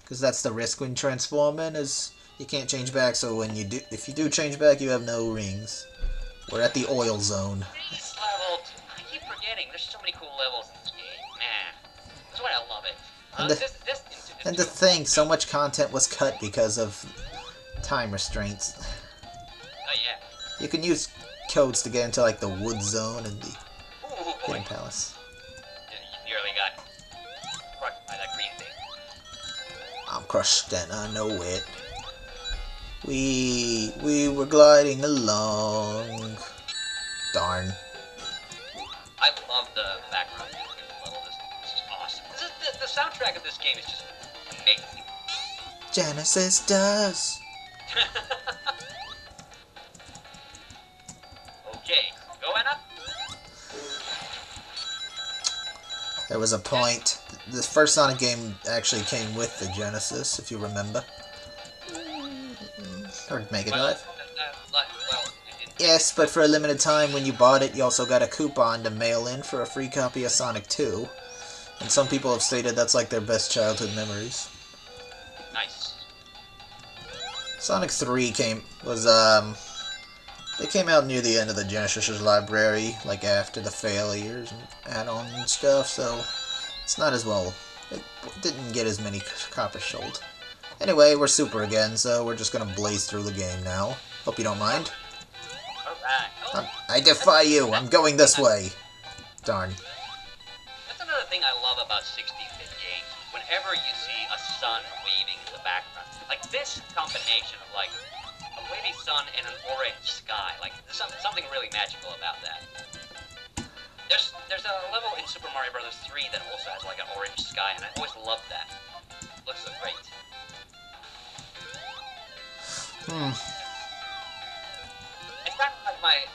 because that's the risk when transforming, is you can't change back. So when you do, if you do change back, you have no rings. We're at the oil zone. This level, I keep forgetting. There's so many cool levels in this game, man. That's why I love it. And the thing, so much content was cut because of time restraints. Oh yeah. You can use codes to get into like the wood zone and the Hidden Palace. You nearly got crushed by that green thing. I'm crushed and I know it. We were gliding along. Darn. I love the background music of the level. This is awesome. The soundtrack of this game is just amazing. Genesis does. Okay, going up. There was a point. The first Sonic game actually came with the Genesis, if you remember. Or Mega Drive. Yes, but for a limited time, when you bought it, you also got a coupon to mail in for a free copy of Sonic 2. And some people have stated that's like their best childhood memories. Nice. Sonic 3 it came out near the end of the Genesis's library, like after the failures and add-ons and stuff, so it's not as well. It didn't get as many copies sold. Anyway, we're super again, so we're just gonna blaze through the game now. Hope you don't mind. Alright. I defy you! I'm going this way! Darn. That's another thing I love about 16-bit games. Whenever you see a sun waving in the background, like this combination of like a wavy sun and an orange sky, like there's something really magical about that. There's a level in Super Mario Bros. 3 that also has like an orange sky, and I always loved that. It looks so great. It's kind of like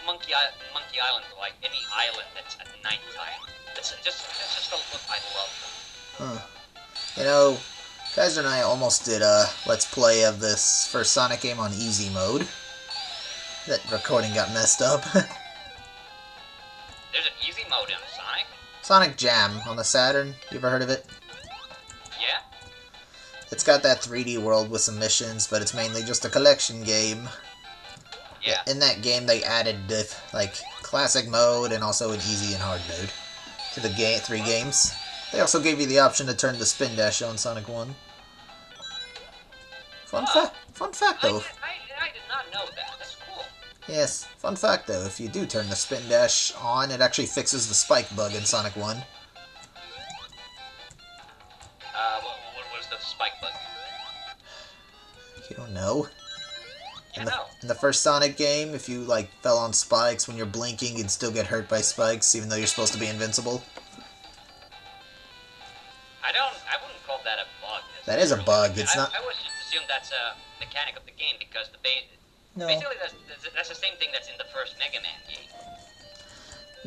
Monkey Island, like any island that's at nighttime. That's just a look I love. You know, Kaiser and I almost did a Let's Play of this first Sonic game on easy mode. That recording got messed up. There's an easy mode in Sonic? Sonic Jam on the Saturn. You ever heard of it? Yeah? It's got that 3D world with some missions, but it's mainly just a collection game. Yeah. In that game, they added the classic mode and also an easy and hard mode to the 3 games. They also gave you the option to turn the spin dash on Sonic 1. Fun fact though. I did not know that. That's cool. Yes, fun fact though, if you do turn the spin dash on, it actually fixes the spike bug in Sonic 1. What was the spike bug? You don't know? No. In the first Sonic game, if you like fell on spikes when you're blinking, you'd still get hurt by spikes, even though you're supposed to be invincible. I wouldn't call that a bug. That is a bug. It's not. I always just assume that's a mechanic of the game because No. basically that's the same thing that's in the first Mega Man game.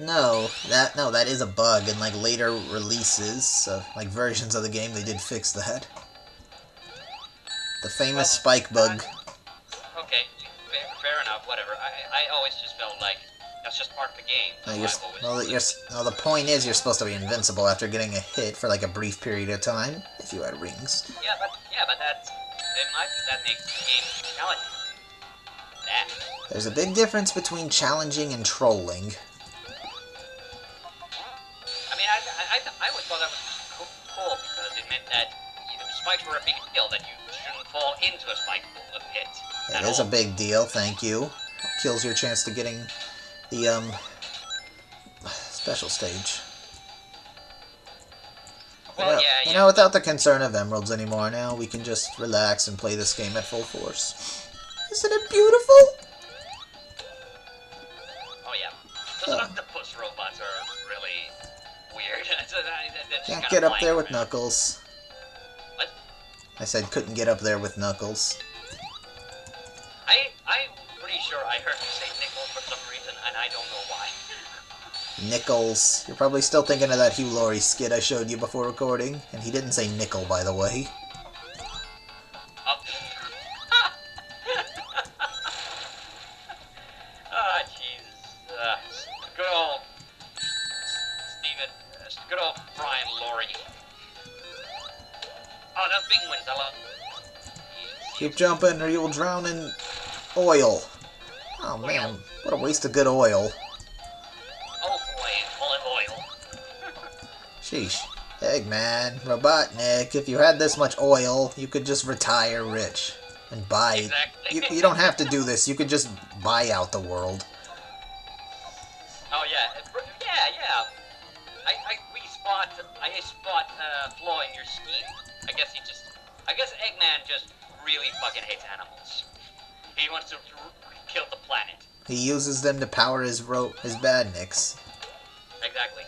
No, that is a bug. In like later releases, like versions of the game, they did fix that. The famous spike bug. Okay, fair enough. Whatever. I always just felt like that's just part of the game. The point is you're supposed to be invincible after getting a hit for like a brief period of time if you had rings. Yeah, but that makes the game challenging. There's a big difference between challenging and trolling. I mean, I always thought that was cool because it meant that spikes were a big deal, that you shouldn't fall into a pit. It is a big deal, thank you. Kills your chance to getting the special stage. Well, you know, without the concern of emeralds anymore, now we can just relax and play this game at full force. Isn't it beautiful? Oh yeah, those octopus robots are really weird. Can't get up there with Knuckles. What? I said couldn't get up there with Knuckles. I'm pretty sure I heard you say nickel for some reason, and I don't know why. Nickels. You're probably still thinking of that Hugh Laurie skit I showed you before recording, and he didn't say nickel, by the way. Oh, oh Jesus. Good old Steven, good old Brian Laurie. love penguins. I love... Keep jumping or you will drown in oil. Oh man, what a waste of good oil. Oh boy, olive oil. Sheesh. Eggman, Robotnik, if you had this much oil, you could just retire rich. And buy... Exactly. You don't have to do this, you could just buy out the world. Oh yeah, yeah. I spot flaw in your scheme. I guess Eggman just really fucking hates animals. He wants to kill the planet. He uses them to power his badniks. Exactly.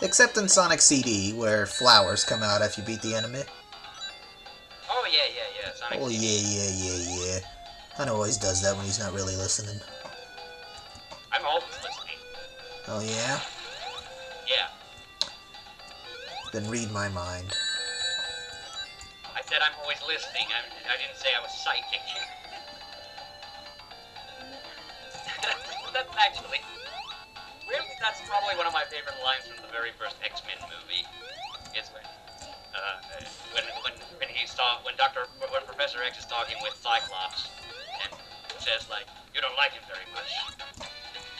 Except in Sonic CD, where flowers come out if you beat the enemy. Oh yeah. Sonic. Oh yeah. I know always does that when he's not really listening. I'm always listening. Oh yeah? Yeah. Then read my mind. I said I'm always listening. I didn't say I was psychic. That's actually... Weirdly, that's probably one of my favorite lines from the very first X-Men movie. Is when Professor X is talking with Cyclops and says like, "You don't like him very much.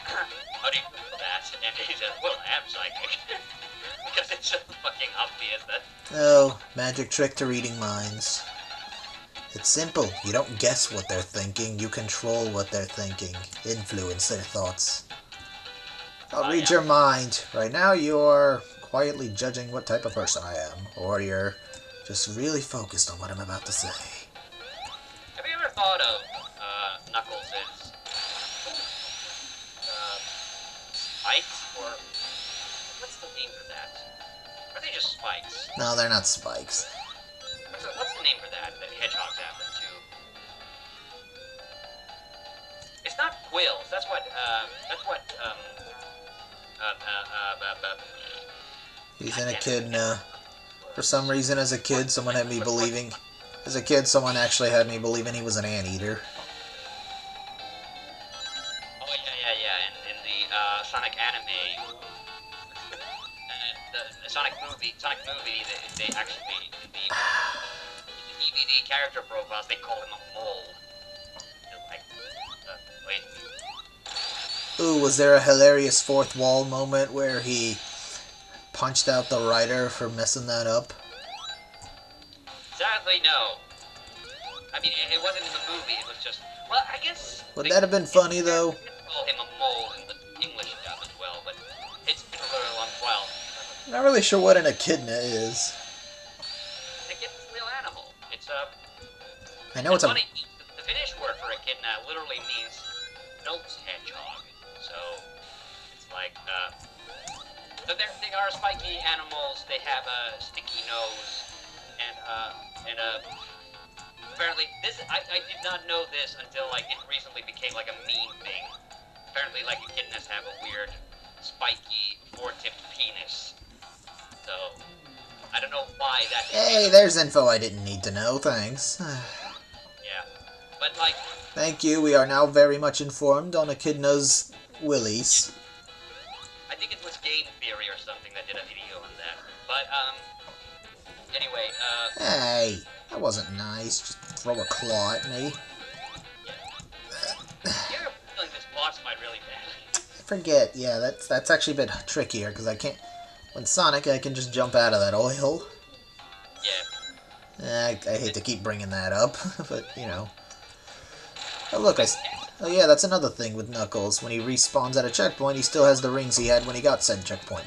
How do you know that?" And he says, "Well, I am psychic." Because it's so fucking obvious that... Oh, magic trick to reading minds. It's simple. You don't guess what they're thinking, you control what they're thinking. Influence their thoughts. I'll read your mind. Right now you're quietly judging what type of person I am, or you're just really focused on what I'm about to say. Have you ever thought of Knuckles as spikes, or what's the name for that? Are they just spikes? No, they're not spikes. What's the name for that hedgehogs have them too? It's not quills. That's what He's an echidna. For some reason, as a kid, someone had me believing... As a kid, someone actually had me believing he was an anteater. Oh, yeah. In the Sonic anime... the Sonic movie, they actually... In the DVD character profiles, they call him a mole. Like, wait. Ooh, was there a hilarious fourth wall moment where he punched out the writer for messing that up? Sadly, no. I mean, it wasn't in the movie, it was just... Well, I guess... Would that have been funny, though? They call him a mole in the English dub as well, but it's been a really long while. I'm not really sure what an echidna is. It's a real animal. It's I know it's a... funny, the Finnish word for echidna literally means nose hedgehog. So, it's like, so they are spiky animals, they have a sticky nose, and apparently, I did not know this until, like, it recently became, like, a meme thing. Apparently, like, echidnas have a weird, spiky, four-tipped penis. So, I don't know why that... Hey, there's info I didn't need to know, thanks. Yeah, but, like... Thank you, we are now very much informed on echidna's willies. I think it was Game Theory or something that did a video on that. But, anyway, Hey, that wasn't nice. Just throw a claw at me. you're feeling this boss fight really bad. Forget, yeah, that's actually a bit trickier, because I can't... With Sonic, I can just jump out of that oil. Yeah. I hate to keep bringing that up, but, you know. Oh, look, oh yeah, that's another thing with Knuckles. When he respawns at a checkpoint, he still has the rings he had when he got said checkpoint.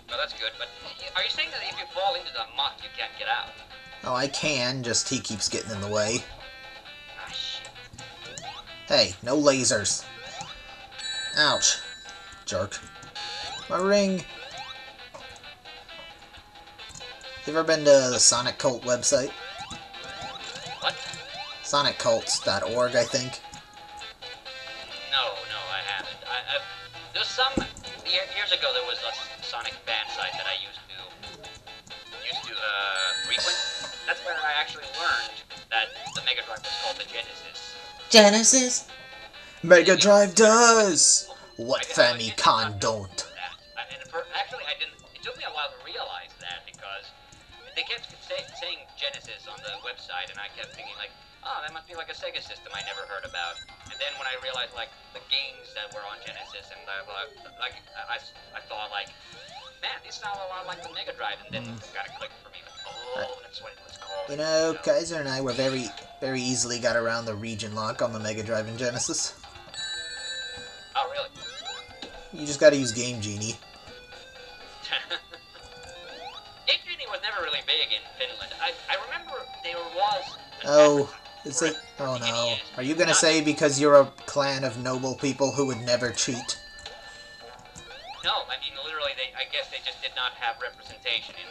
Well, that's good, but are you saying that if you fall into the muck, you can't get out? Oh, I can, just he keeps getting in the way. Ah, shit. Hey, no lasers. Ouch. Jerk. My ring. You ever been to the Sonic Cult website? What? SonicCults.org, I think. No, I haven't. There's some... Years ago, there was a Sonic fan site that I used to frequent. That's where I actually learned that the Mega Drive was called the Genesis. Genesis? Mega Drive does! What Famicom don't. Actually, I didn't... It took me a while to realize that, because they kept the website, and I kept thinking like, oh, that must be like a Sega system I never heard about. And then when I realized like the games that were on Genesis, and I thought like, man, these sound a lot like the Mega Drive, and then it kind of clicked for me. Like, oh, that's what it was called. You know, Kaiser and I were very easily got around the region lock on the Mega Drive and Genesis. Oh, really? You just gotta use Game Genie. Game Genie was never really big in Finland. I remember there was... Oh, is it? Oh no. Are you gonna say because you're a clan of noble people who would never cheat? No, I mean, literally, I guess they just did not have representation in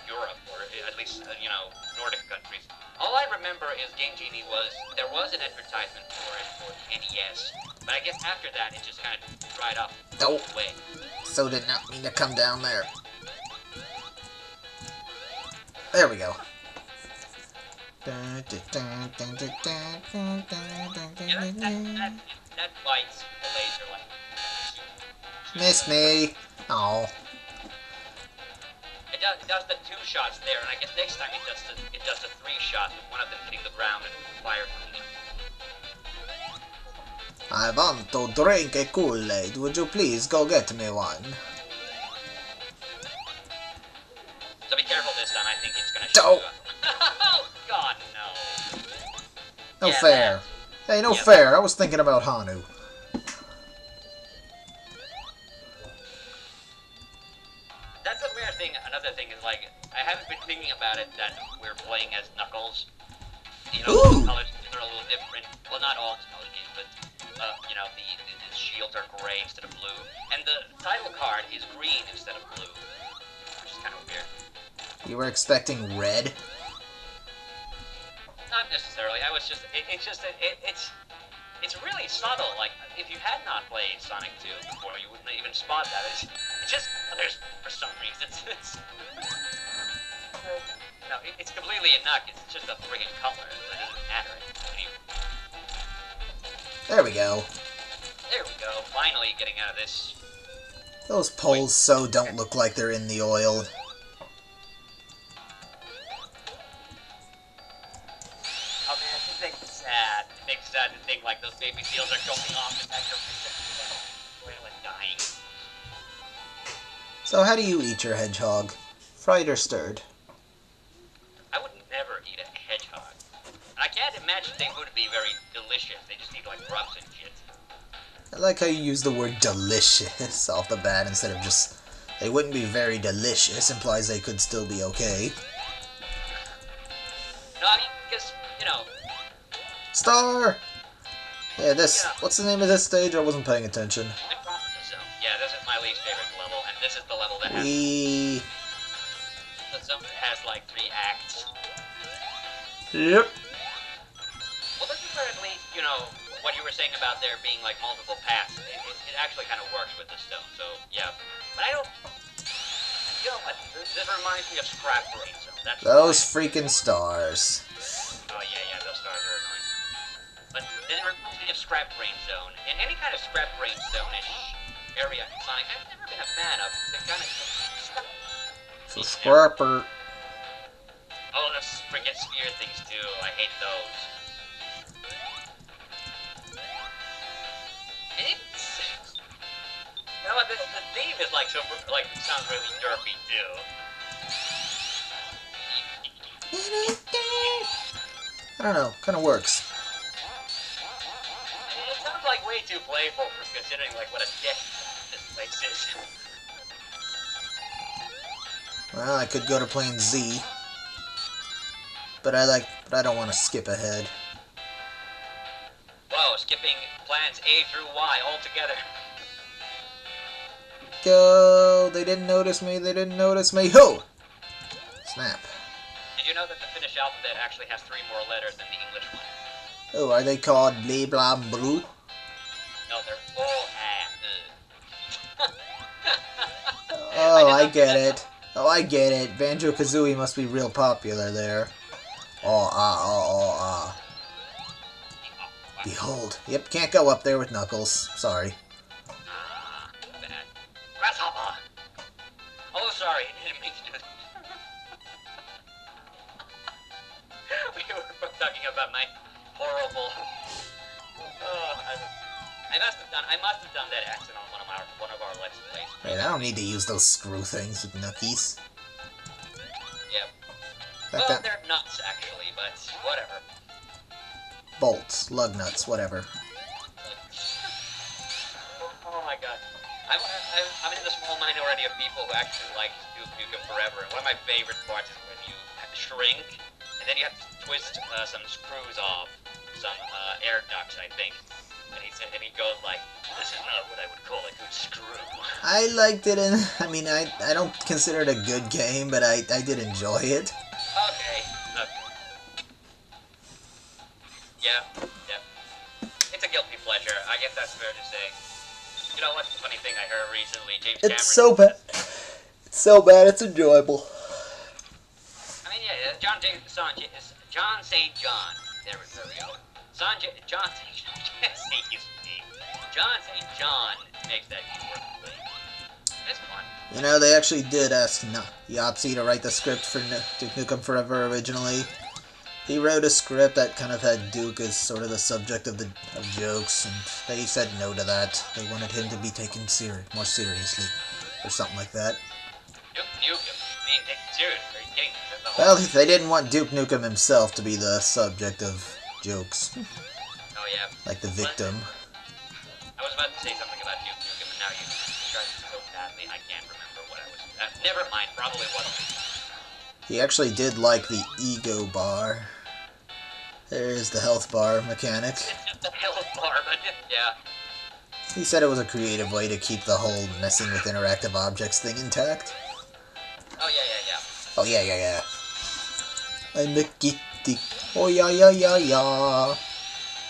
Europe, or at least, you know, Nordic countries. All I remember is Game Genie there was an advertisement for it for NES, but I guess after that, it just kind of dried up Oh, away. so did not mean to come down there. There we go. Yeah, that bites the laser like... Miss me. Oh. It does the 2 shots there, and I guess next time it does the 3 shots, with one of them hitting the ground and fire coming in. I want to drink a Kool-Aid. Would you please go get me one? So be careful this time. I think it's gonna shoot you up. Oh God, no. No Yeah, fair. Hey, no fair. I was thinking about Hanu. That's a weird thing. Another thing is like I haven't been thinking about it that we're playing as Knuckles. You know, the colors are a little different. Well, not all Smash games, but you know, the shields are gray instead of blue, and the title card is green instead of blue, which is kind of weird. You were expecting red? Not necessarily. I was just. It's really subtle. Like if you had not played Sonic 2 before, you wouldn't even spot that. It's just there's for some reason no, it's completely a knuck. It's just a friggin' color. It doesn't matter. Anyway. There we go. There we go. Finally getting out of this. Those poles so don't look like they're in the oil. Oh man, it makes me sad. It makes me sad to think like those baby seals are going off and back oil and dying. So how do you eat your hedgehog? Fried or stirred? I would never eat a hedgehog. I can't imagine they would be very delicious. They just eat like grubs and shit. I like how you use the word delicious off the bat instead of just... They wouldn't be very delicious, implies they could still be okay. No, I mean, because, you know... Star! Yeah, this... What's the name of this stage? I wasn't paying attention. Yeah, this is my least favorite level, and this is the level that has... The zone that has, like, 3 acts. Yep. Well, this is where at least, you know, what you were saying about there being, like, multiple paths, it actually kind of works with the stone, so, yeah. But I don't... You know what? This reminds me of Scrap Brain Zone. That's those freaking stars. Oh, yeah, those stars are annoying. But it reminds me of Scrap Brain Zone. And any kind of Scrap Brain Zone-ish area in Sonic, I've never been a fan of. They kind of... So Scrapper... Oh, the friggin' spear things, too. I hate those. You know what, the theme is like super, like, sounds really derpy too. I don't know, kind of works. It sounds like way too playful for considering like what a dick this place is. Well, I could go to plan Z. But I don't want to skip ahead. Whoa, skipping plans A through Y altogether. Go! They didn't notice me, they didn't notice me. Ho! Snap. Did you know that the Finnish alphabet actually has 3 more letters than the English one? Oh, are they called blee blah blue? No, they're all Oh, I get it. Oh, I get it. Banjo-Kazooie must be real popular there. Oh, ah. Behold. Yep, can't go up there with Knuckles. Sorry. Bad. Grasshopper! Oh, sorry, I didn't mean to do that. about my horrible. Oh, I must have done that accent on one of our Let's Plays. Wait, I don't need to use those screw things with nookies. Yep. Like Well, that. they're nuts actually, but whatever. Bolts, lug nuts, whatever. Oh my god. I'm in the small minority of people who actually like Duke Nukem Forever, and one of my favorite parts is when you shrink, and then you have to twist some screws off, some air ducts, I think. And he goes like, "This is not what I would call a good screw." I liked it, and I mean, I don't consider it a good game, but I did enjoy it. Okay. Yeah. It's a guilty pleasure. I guess that's fair to say. You know what's the funny thing I heard recently? James Cameron. It's so bad. It's so bad. It's enjoyable. I mean, yeah, John St. John. There we go. John St. John makes that game worth playing. It's fun. You know, they actually did ask Yahtzee to write the script for Duke Nukem Forever originally. He wrote a script that kind of had Duke as sort of the subject of jokes, and they said no to that. They wanted him to be taken more seriously, or something like that. Duke Nukem being taken seriously? Are you kidding? Well, they didn't want Duke Nukem himself to be the subject of jokes. Oh yeah. Like the victim. I was about to say something about Duke Nukem, and now you described it so badly, I can't remember what I was. Never mind. Probably wasn't. He actually did like the ego bar. There's the health bar mechanic. It's just a health bar, but yeah. He said it was a creative way to keep the whole messing with interactive objects thing intact. Oh yeah. Oh yeah. I'm a kitty. Oh yeah.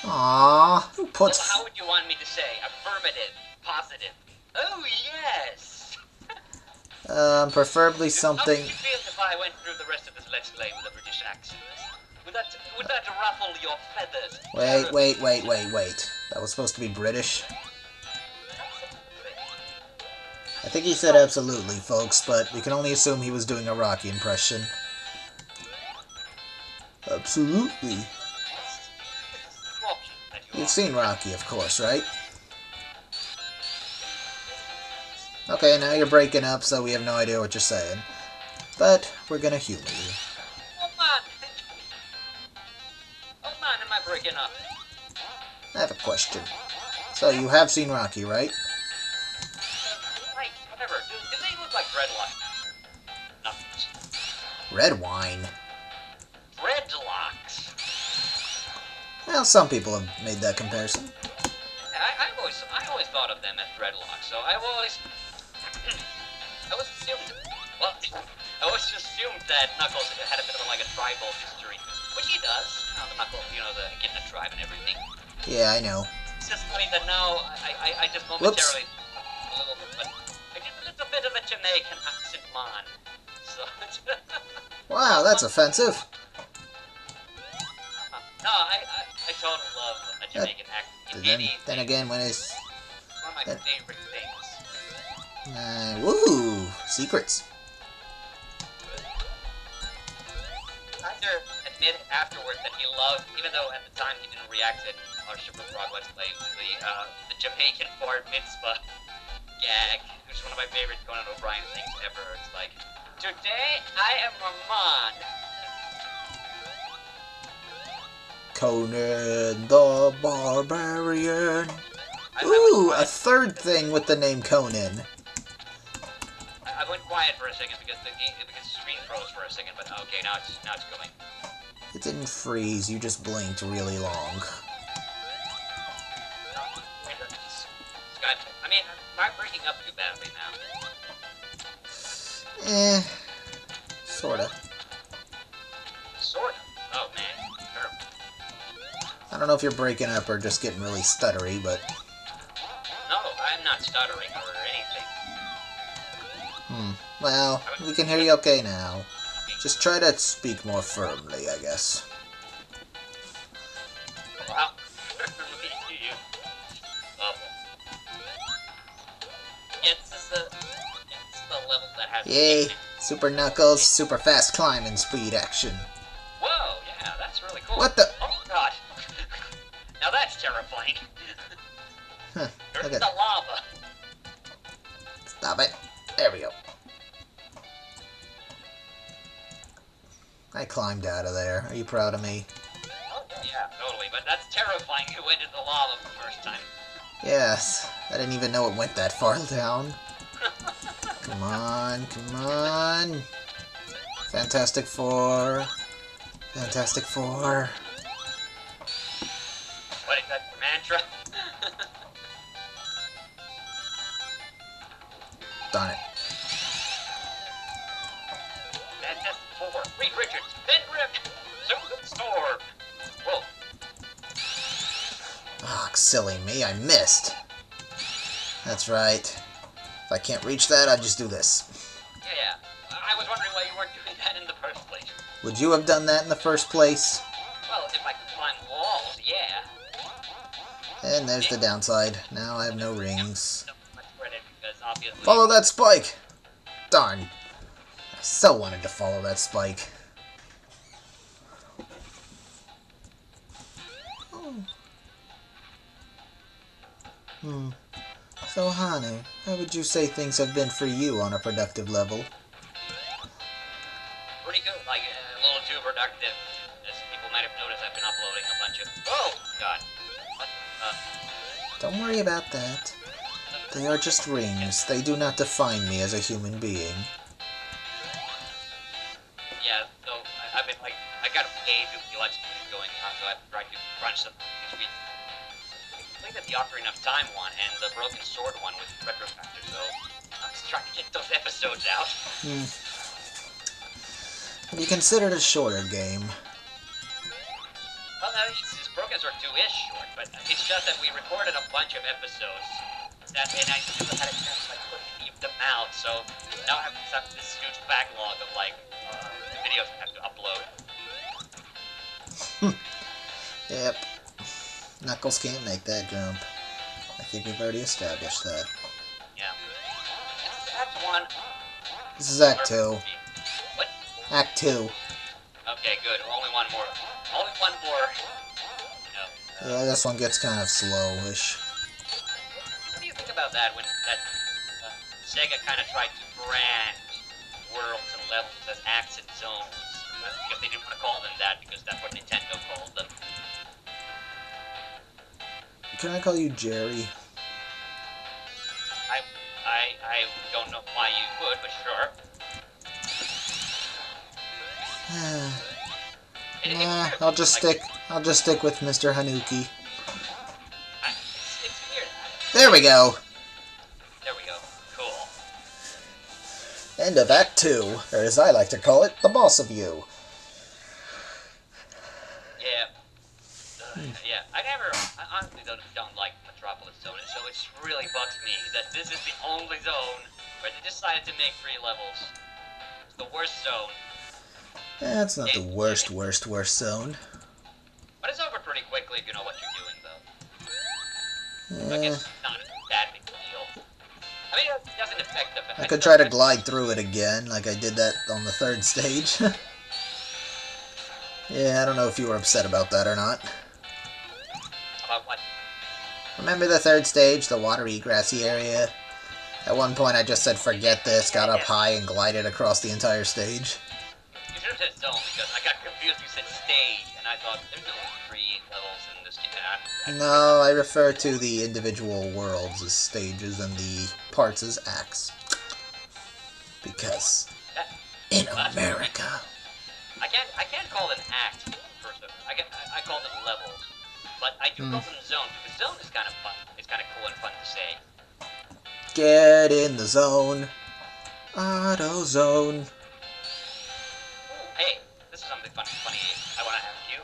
Ah, who puts? Well, how would you want me to say? Affirmative, positive. Oh yes. Preferably something. How would you feel if I went through the rest of this Let's Play with a British accent? Would that ruffle your feathers? Wait. That was supposed to be British. I think he said absolutely, folks, but we can only assume he was doing a Rocky impression. Absolutely. You've seen Rocky, of course, right? Okay, now you're breaking up, so we have no idea what you're saying. But we're gonna humor you. Oh man, am I breaking up? I have a question. So you have seen Rocky, right? Right, whatever. Do they look like dreadlocks? Nothing. Red wine. Dreadlocks. Well, some people have made that comparison. I always thought of them as dreadlocks, so I always assumed that Knuckles had a bit of a tribal history, which he does. You know, the Knuckles, the getting a tribe and everything. Yeah, I know. It's just funny that now I just momentarily a little bit, but I get a little bit of a Jamaican accent, man. So. Wow, that's offensive. No, I totally love a Jamaican accent. Then again, when it's one of my favorite things. Woo! Secrets. Tiger admitted afterwards that he loved, even though at the time he didn't react to our Super Frog Let's Play, the Jamaican bar mitzvah gag, which is one of my favorite Conan O'Brien things ever. It's like, today I am Rahman. Conan the Barbarian. Ooh, a third thing with the name Conan. I went quiet for a second because the screen froze for a second, but okay, now it's going. It didn't freeze, you just blinked really long. I mean, I'm not breaking up too badly now. Sorta. Sorta? Oh man, terrible. I don't know if you're breaking up or just getting really stuttery, but... No, I'm not stuttering or anything. Well, we can hear you okay now. Just try to speak more firmly, I guess. Wow. Me to you. Awful. Yeah, this is the level that has... Yay! Super Knuckles, super fast climbing speed action. Whoa, yeah, that's really cool. What the... Oh. terrifying. Huh, There's look at the lava. Stop it. There we go. I climbed out of there. Are you proud of me? Oh, yeah, totally. But that's terrifying. You went into the lava for the first time. Yes. I didn't even know it went that far down. Come on, come on. Fantastic Four. Fantastic Four. What is that, your mantra? Darn it. Fantastic Four. Reed Richards. Ben Grimm. Super Storm. Whoa. Oh, silly me. I missed. That's right. If I can't reach that, I'll just do this. Yeah. I was wondering why you weren't doing that in the first place. Would you have done that in the first place? Well, if I could climb walls, yeah. And there's the downside. Now I have no rings. No much credit because obviously. Follow that spike! Darn. I so wanted to follow that spike. So, Hane, how would you say things have been for you on a productive level? Pretty good, like a little too productive. As people might have noticed, I've been uploading a bunch of. Oh God! What? Don't worry about that. They are just rings. They do not define me as a human being. Yeah. So I've been like, I got a few Let's Plays going on, so I've tried to crunch some this week. I think that the Ocarina of Time one and the Broken Sword one with Retro Factor, so I'm just trying to get those episodes out. Have you considered a shorter game? Well, his Broken Sword 2 is short, but it's just that we recorded a bunch of episodes, and I still had a chance to put them out, so now I have this huge backlog of videos I have to upload. Yep. Knuckles can't make that jump. I think we've already established that. Yeah. Act 1. This is Act 2. What? Act 2. Okay, good. Only one more. Only one more. Yeah, this one gets kind of slowish. What do you think about that when that Sega kind of tried to brand worlds and levels as acts and zones? Because they didn't want to call them that because that's what Nintendo called them. Can I call you Jerry? I don't know why you would, but sure. Nah, I'll just stick with Mr. Hanuki. It's weird. There we go. There we go. Cool. End of Act 2, or as I like to call it, the boss of you. Yeah. Yeah. I honestly don't like Metropolis Zone, so it really bugs me that this is the only zone where they decided to make 3 levels. It's the worst zone. That's not the worst zone. But it's over pretty quickly if you know what you're doing, though. So I guess it's not that big a deal. I mean, it doesn't affect the... I could try to glide through it again, like I did that on the 3rd stage. Yeah, I don't know if you were upset about that or not. About what? Remember the 3rd stage, the watery, grassy area? At one point I just said, forget this, got up high and glided across the entire stage. You should have said zone, because I got confused. You said stage, and I thought, there's no 3 levels in this game. No, I refer to the individual worlds as stages and the parts as acts. Because in America... I can't call them acts, first of all. I call them levels. But I do call them zones, because zone is kind of fun. It's kind of cool and fun to say. Get in the zone. Auto zone. Ooh, hey, this is something funny I want to ask you.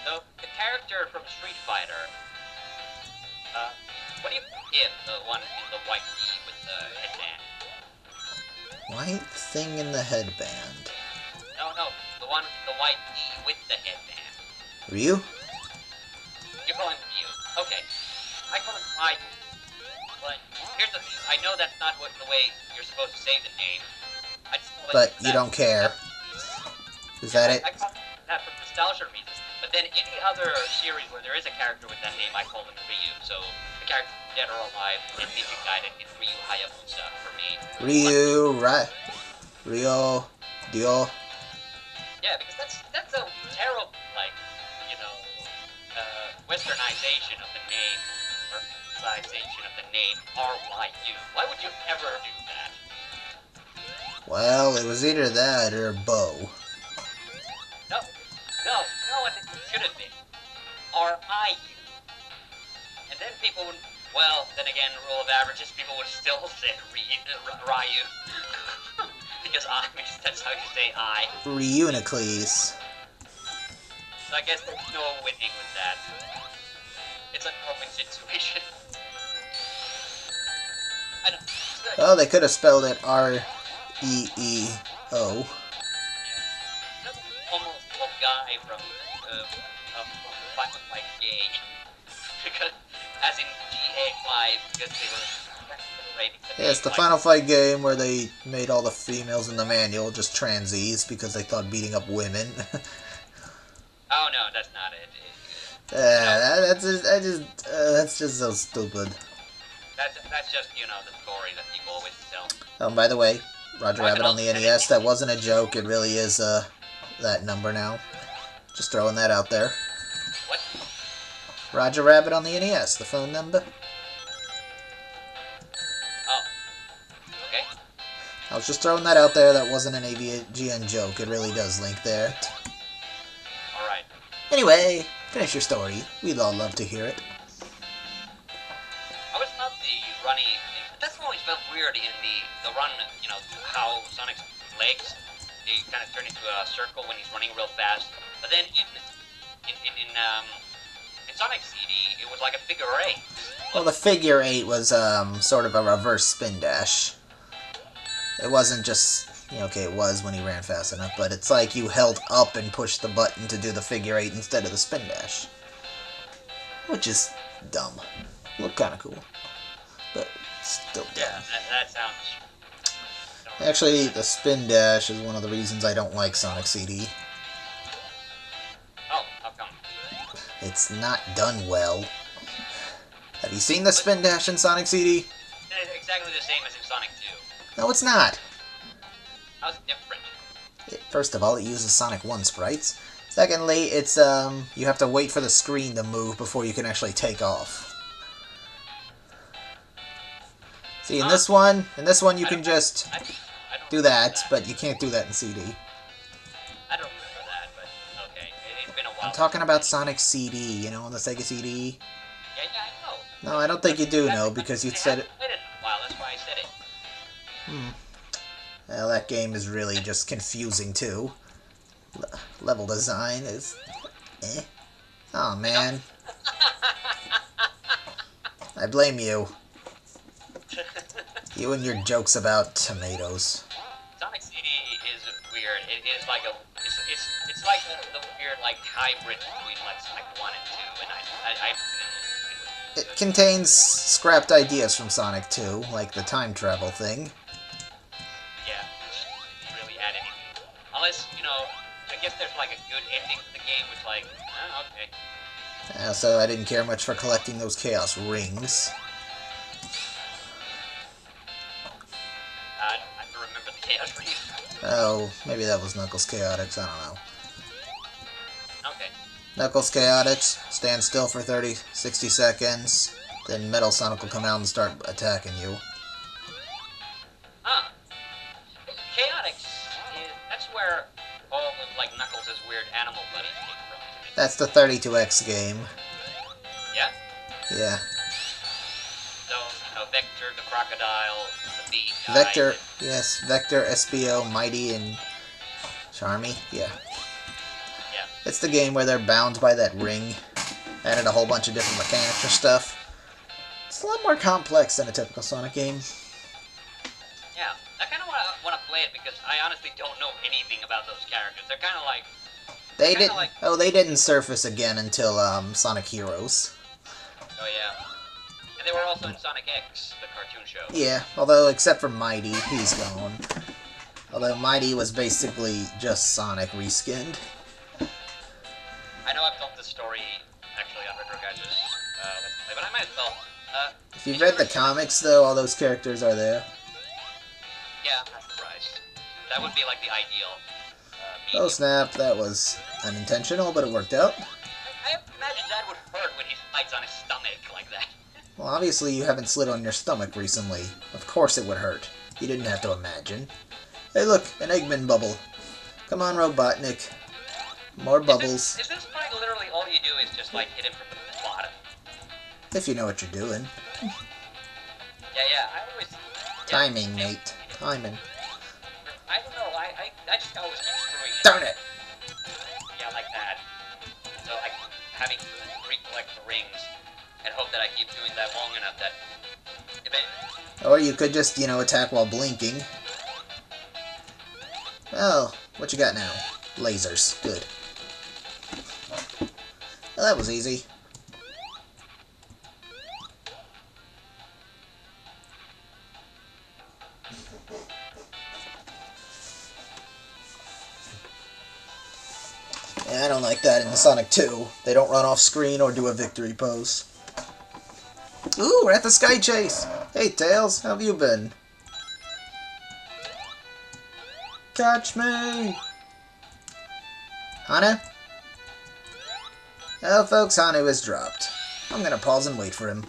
So, the character from Street Fighter, what do you give the one in the white tee with the headband? White thing in the headband. No, the one with the white tee with the headband. Ryu? You call him Ryu. Okay. I call him Ryu. But here's the thing. I know that's not the way you're supposed to say the name. I just call it But you don't care. Is that it? I call that for nostalgia reasons. But then any other series where there is a character with that name, I call them Ryu. So the character dead or alive and Ninja Gaiden is Ryu Hayabusa for me. Ryu, right? Ryo, Dio. Yeah, because that's a terrible, like, you know, westernization of the name, or emphasization of the name RYU. Why would you ever do that? Well, it was either that or Bo. No, it should have been RIU. And then people would, well, then again, rule of averages, people would still say Ryu. Because that's how you say I. Reunicles. So I guess there's no winning with that. It's a no-win situation. I don't know. Oh, they could have spelled it R-E-E-O. Almost old guy from Final Fight Gay. Because, as in GA5, because they were rating the Yeah, it's the Final Fight game where they made all the females in the manual just transies because they thought beating up women. Oh no, that's not it. That's just so stupid. That's just, you know, the story that people always tell. Oh, by the way, Roger Rabbit on the NES, that wasn't a joke. It really is that number now. Just throwing that out there. What? Roger Rabbit on the NES, the phone number. Oh. Okay. I was just throwing that out there. That wasn't an AVGN joke. It really does link there. Alright. Anyway, finish your story. We'd all love to hear it. I always loved the runny thing. That's always felt weird in the run, you know, how Sonic's legs, they kind of turn into a circle when he's running real fast. But then in Sonic CD, it was like a figure eight. Well, the figure eight was sort of a reverse spin dash. It wasn't just, you know, okay, it was when he ran fast enough, but it's like you held up and pushed the button to do the figure eight instead of the spin dash. Which is dumb. Looked kind of cool, but still dumb. Yeah, that sounds... Actually, the spin dash is one of the reasons I don't like Sonic CD. Oh, how come? It's not done well. Have you seen the spin dash in Sonic CD? It's exactly the same as in Sonic 2. No, it's not. How's it different? First of all, it uses Sonic 1 sprites. Secondly, it's, you have to wait for the screen to move before you can actually take off. See, in this one you can just do that, but you can't do that in CD. I don't remember that, but okay. It's been a while. I'm talking about Sonic CD, you know, on the Sega CD. Yeah, I know. No, I don't think you do know, because you said it. I haven't played it in a while, that's why I said it. Well, that game is really just confusing, too. Level design is... eh. Oh, man. I blame you. You and your jokes about tomatoes. Sonic CD is weird. It is like it's like the weird like hybrid between like Sonic 1 and 2, and It contains scrapped ideas from Sonic 2, like the time travel thing. Yeah, didn't really add anything. Unless, you know, I guess there's like a good ending to the game, which like, okay. So I didn't care much for collecting those Chaos Rings. I don't remember the Chaos Rings. Oh, maybe that was Knuckles Chaotix, I don't know. Okay. Knuckles Chaotix, stand still for 60 seconds, then Metal Sonic will come out and start attacking you. Huh. Chaotix that's where all of like Knuckles' weird animal buddies came from. That's the 32X game. Yeah? Yeah. So, you know, Vector, the crocodile, the bee guy. Vector, yes, Vector, SBO, Mighty, and Charmy, yeah. Yeah. It's the game where they're bound by that ring. Added a whole bunch of different mechanics or stuff. It's a lot more complex than a typical Sonic game. Yeah, I kind of want to play it because I honestly don't know anything about those characters. They're kind of like... They didn't surface again until Sonic Heroes. Oh yeah. And they were also in Sonic X, the cartoon show. Yeah, although except for Mighty, he's gone. Although Mighty was basically just Sonic reskinned. I know I've story actually on Retro Guys' Let's Play, but I might as well. If you've read the comics, though, all those characters are there. Yeah, I'm not surprised. That would be like the ideal. Oh snap, that was unintentional, but it worked out. I imagine that would hurt when he fights on his stomach like that. Well, obviously you haven't slid on your stomach recently. Of course it would hurt. You didn't have to imagine. Hey look, an Eggman bubble. Come on, Robotnik. More bubbles. Is this fight literally all you do is just like hit him from the bottom? If you know what you're doing. Yeah, I always... Timing, Nate. Timing. I don't know, I just always keep screwing it. Darn it! Yeah, like that. So I having to recollect the rings and hope that I keep doing that long enough that... Or you could just, you know, attack while blinking. Well, what you got now? Lasers. Good. Well, that was easy. Yeah, I don't like that in Sonic 2. They don't run off screen or do a victory pose. Ooh, we're at the Sky Chase! Hey, Tails, how have you been? Catch me! Hane? Well, folks, Hane was dropped. I'm gonna pause and wait for him.